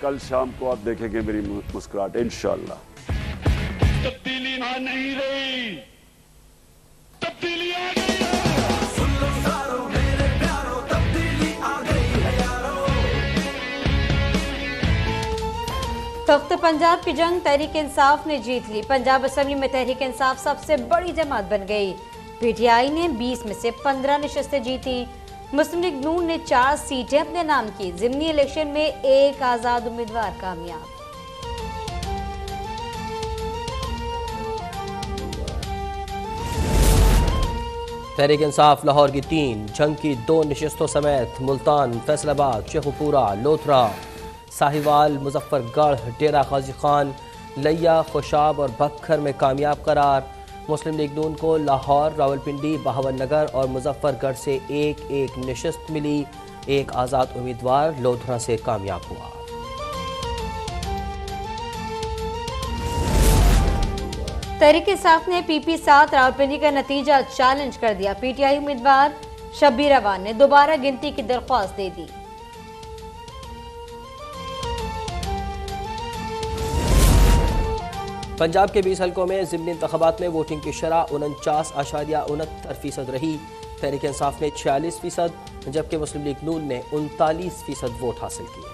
कल शाम को आप देखेंगे मेरी मुस्कुराहट इंशाअल्लाह। तब्दीली नहीं रही, तब्दीली आ गई है। सुन लो सारो मेरे प्यारो, तब्दीली आ गई है यारो। तख्त पंजाब की जंग तहरीक इंसाफ ने जीत ली। पंजाब असेंबली में तहरीक इंसाफ सबसे बड़ी जमात बन गई। पीटीआई ने 20 में से 15 नशस्तें जीती। मुस्लिम लीग नून ने 4 सीटें अपने नाम की। ज़िमनी इलेक्शन में एक आज़ाद उम्मीदवार कामयाब। तहरीक इंसाफ लाहौर की 3, जंग की 2 नशस्तों समेत मुल्तान, फैसलाबाद, शेखुपुरा, लोथरा, साहिवाल, मुजफ्फरगढ़, डेरा गाजी खान, लिया, खुशाब और बखर में कामयाब करार। मुस्लिम लीग नून को लाहौर, रावलपिंडी, बहावलनगर और मुजफ्फरगढ़ से एक एक नशस्त मिली। एक आज़ाद उम्मीदवार लोधरा से कामयाब हुआ। तहरीक इंसाफ ने पीपी 7 रावलपिंडी का नतीजा चैलेंज कर दिया। पीटीआई उम्मीदवार शब्बीर अवान ने दोबारा गिनती की दरख्वास्त दे दी। पंजाब के 20 हलकों में ज़िमनी इंतखाबात में वोटिंग की शरह 49.69% रही। तहरीक इंसाफ ने 46%, जबकि मुस्लिम लीग नून ने 39% वोट हासिल किए।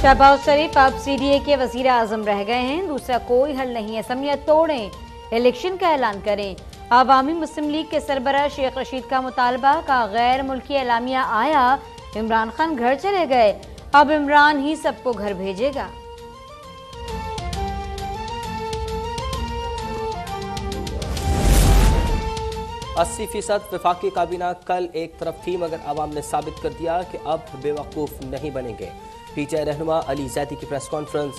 शहबाज शरीफ अब सीडीए के वजीर आजम रह गए हैं। दूसरा कोई हल नहीं है। असम्बलियत तोड़ें, इलेक्शन का ऐलान करें। अवामी मुस्लिम लीग के सरबराह शेख रशीद का मुतालबा का गैर मुल्की एलामिया आया। इमरान खान घर चले गए, अब इमरान ही सबको घर भेजेगा। अस्सी फीसद वफाकी काबीना कल एक तरफ थी, मगर अवाम ने साबित कर दिया कि अब बेवकूफ़ नहीं बनेंगे। पीटीआई रहनुमा अली जैदी की प्रेस कॉन्फ्रेंस,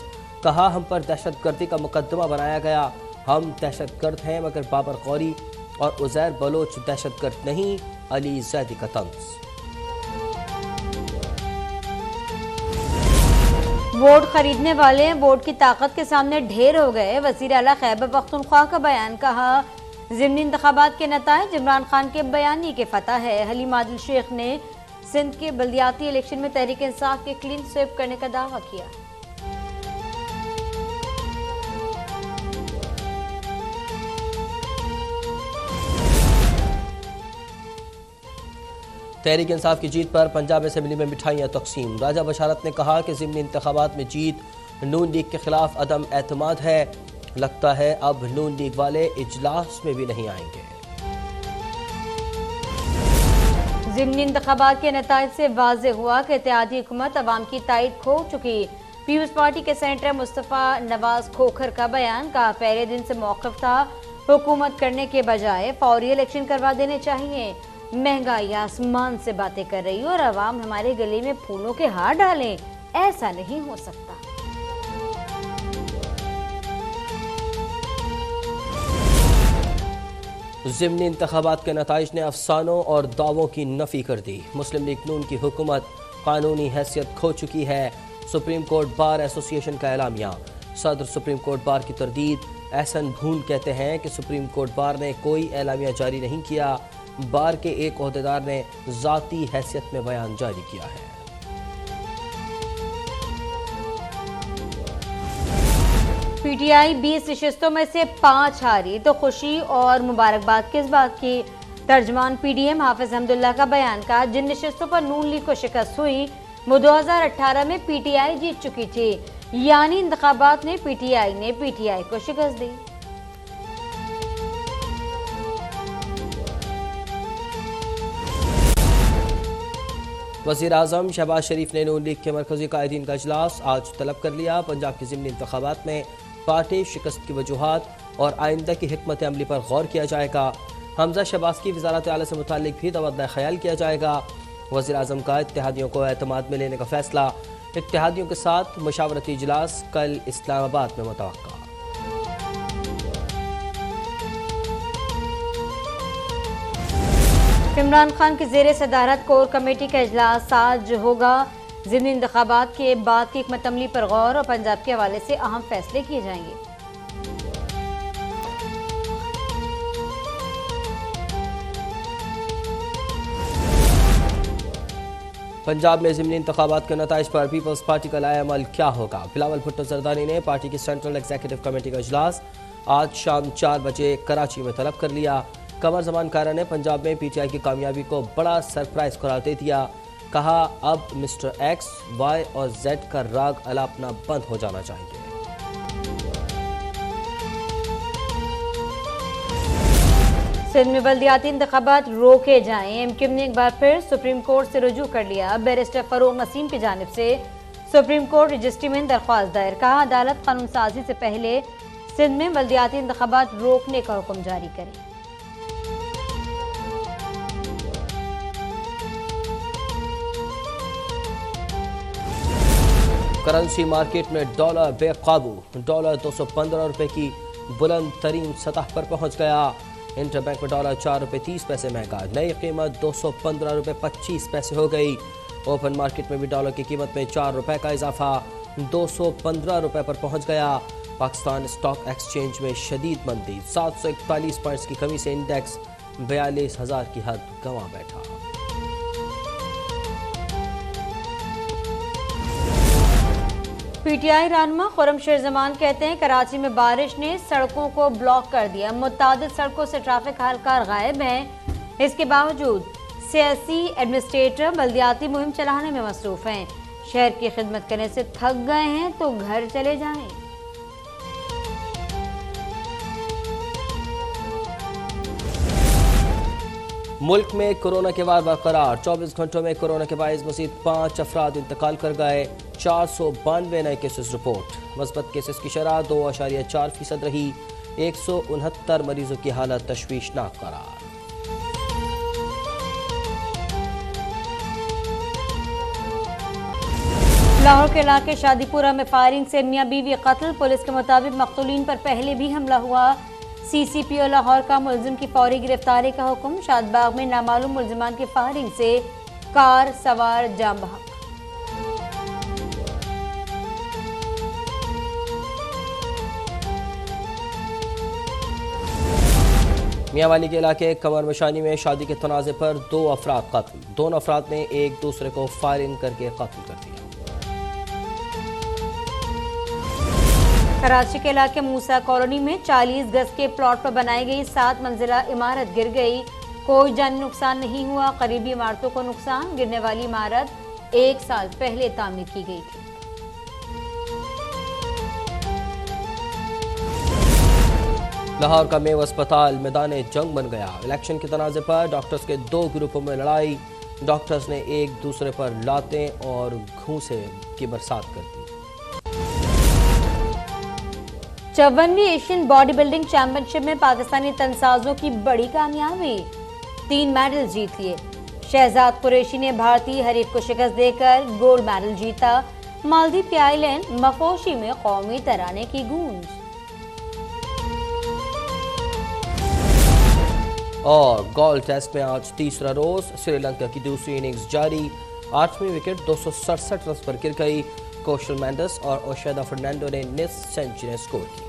कहा हम पर दहशतगर्दी का मुकदमा बनाया गया। हम दहशतगर्द हैं मगर बाबर गौरी और उज़ैर बलोच दहशतगर्द नहीं। अली जैदी का तंज। वोट खरीदने वाले वोट की ताकत के सामने ढेर हो गए। वज़ीर आला खैबर पख्तूनख्वा का बयान, कहा ज़िमनी इंतखाबात के नताइज इमरान खान के बयानी के फतह है। हलीम आदिल शेख ने सिंध के बल्दियाती इलेक्शन में तहरीक इंसाफ के क्लीन स्वीप करने का दावा किया। तहरीक इंसाफ की जीत पर पंजाब असेंबली में मिठाइयाँ तकसीम। राजा बशारत ने कहा कि ज़िमनी इंतखाबात में जीत नून लीग के खिलाफ अदम एतमाद है। लगता है अब नून लीग वाले इजलास में भी नहीं आएंगे। ज़िमनी इंतखाबात के नताइज से वाज़ेह हुआ कि इत्तेहादी हुकूमत अवाम की ताईद खो चुकी। पीपल्स पार्टी के सेनेटर मुस्तफ़ा नवाज खोखर का बयान, कहा पहले दिन से मौक़िफ़ था हुकूमत करने के बजाय फौरी इलेक्शन करवा देने चाहिए। महंगाई आसमान से बातें कर रही है और अवाम हमारे गले में फूलों के हार डालें, ऐसा नहीं हो सकता। ज़िमनी इंतखाबात के नताइज ने अफसानों और दावों की नफ़ी कर दी। मुस्लिम लीग नून की हुकूमत कानूनी हैसियत खो चुकी है। सुप्रीम कोर्ट बार एसोसिएशन का एलामिया। सदर सुप्रीम कोर्ट बार की तरदीद। एहसन भून कहते हैं कि सुप्रीम कोर्ट बार ने कोई एलामिया जारी नहीं किया। बार के एक ओहदेदार ने ज़ाती हैसियत में बयान जारी किया है। पीटीआई 20 नशस्तों में से 5 हारी तो खुशी और मुबारकबाद किस बात की। तर्जमान पीडीएम हाफिज हमदुल्ला का बयान, का जिन नशस्तों पर नून लीग को शिकस्त हुई वो 2018 में पीटीआई जीत चुकी थी, यानी इंतखाबात ने पीटीआई को शिकस्त दी। वज़ीर आज़म शहबाज शरीफ ने नून लीग के मरकज़ी कायदीन का इजलास आज तलब कर लिया। पंजाब के ज़िमनी इंतखाबात में पार्टी शिकस्त की वजूहात और आइंदा की हिकमत अमली पर गौर किया जाएगा। हमजा शहबाज की वज़ारत आला से मुताल्लिक भी तबादला ख्याल किया जाएगा। वज़ीर आज़म का इत्तेहादियों को एतमाद में लेने का फैसला। इत्तेहादियों के साथ मशावरती इजलास कल इस्लामाबाद में मुतवक्का। इमरान खान की ज़ेरे सदारत कोर कमेटी का इजलास आज होगा। ज़िमनी इंतखाबात के बाद की हिकमत अमली पर गौर और पंजाब के हवाले से अहम फैसले किए जाएंगे। पंजाब में ज़िमनी इंतखाबात के नताइज पर पीपल्स पार्टी का लाएअमल क्या होगा? बिलावल भुट्टो जरदारी ने पार्टी की सेंट्रल एग्जीक्यूटिव कमेटी का इजलास आज शाम 4 बजे कराची में तलब कर लिया। कमर जमान कारा ने पंजाब में पीटीआई की कामयाबी को बड़ा सरप्राइज करार दे दिया। कहा अब मिस्टर एक्स, वाई और जेड का राग अलापना बंद हो जाना चाहिए। सिंध में बल्दियाती इंतखाबात रोके जाएं, एमक्यूएम ने एक बार फिर सुप्रीम कोर्ट से रुजू कर लिया। बैरिस्टर फरूक नसीम की जानिब से सुप्रीम कोर्ट रजिस्ट्री में दरख्वास्त दायर। कहा अदालत कानून साजी से पहले सिंध में बल्दियाती इंतखाबात रोकने का हुक्म जारी करे। करेंसी मार्केट में डॉलर बेकाबू, डॉलर 215 रुपए की बुलंद तरीन सतह पर पहुंच गया। इंटरबैंक में डॉलर 4 रुपए 30 पैसे महंगा, नई कीमत 215 रुपए 25 पैसे हो गई। ओपन मार्केट में भी डॉलर की कीमत में 4 रुपए का इजाफा 215 रुपए पर पहुंच गया। पाकिस्तान स्टॉक एक्सचेंज में शदीद मंदी, 741 पॉइंट्स की कमी से इंडेक्स 42,000 की हद गंवा बैठा। पीटीआई रहनुमा खुर्रम शेर जमान कहते हैं कराची में बारिश ने सड़कों को ब्लॉक कर दिया। मुतादिद सड़कों से ट्रैफिक हलकार गायब हैं। इसके बावजूद सियासी एडमिनिस्ट्रेटर बल्दियाती मुहिम चलाने में मसरूफ हैं। शहर की खिदमत करने से थक गए हैं तो घर चले जाएं। मुल्क में कोरोना के वार बरकरार, 24 घंटों में कोरोना के बायस मजीद 5 अफराद इंतकाल कर गए। 492 नए केसेस रिपोर्ट। मस्बत केसेस की शरह 2.4% रही। 169 मरीजों की हालत तशवीशनाक करार। लाहौर के इलाके शादीपुरा में फायरिंग से मियां बीवी कत्ल। पुलिस के मुताबिक मकतूलीन पर पहले भी हमला हुआ। सीसीपीओ लाहौर का मुलजिम की फौरी गिरफ्तारी का हुक्म। शादबाग में नामालूम मुलजिमान की फायरिंग से कार सवार जाम बहक। मियांवाली के इलाके कमर मशानी में शादी के तनाज़े पर 2 अफराद कत्ल। दोनों अफराद ने एक दूसरे को फायरिंग करके कत्ल कर दिया। कराची के इलाके मूसा कॉलोनी में 40 गज के प्लॉट पर बनाई गई 7 मंजिला इमारत गिर गई। कोई जानी नुकसान नहीं हुआ। करीबी इमारतों को नुकसान। गिरने वाली इमारत 1 साल पहले तामीर की गई थी। लाहौर का मेव अस्पताल मैदान जंग बन गया। इलेक्शन के तनाज़े पर डॉक्टर्स के 2 ग्रुपों में लड़ाई। डॉक्टर्स ने एक दूसरे पर लातें और घूंसे की बरसात कर दी। 54वीं एशियन बॉडी बिल्डिंग चैंपियनशिप में पाकिस्तानी तनसाजों की बड़ी कामयाबी, 3 मेडल जीत लिए। शहजाद कुरैशी ने भारतीय हरीफ को शिकस्त देकर गोल्ड मेडल जीता। मालदीव के आइलैंड मफोशी में कौमी तराने की गूंज। और गोल्ड टेस्ट में आज तीसरा रोज श्रीलंका की दूसरी इनिंग्स जारी। 8वीं विकेट 267 रन पर गिर गई। कोशल मेंडिस और ओशेदा फर्नांडो ने निस सेंचुरी स्कोर की।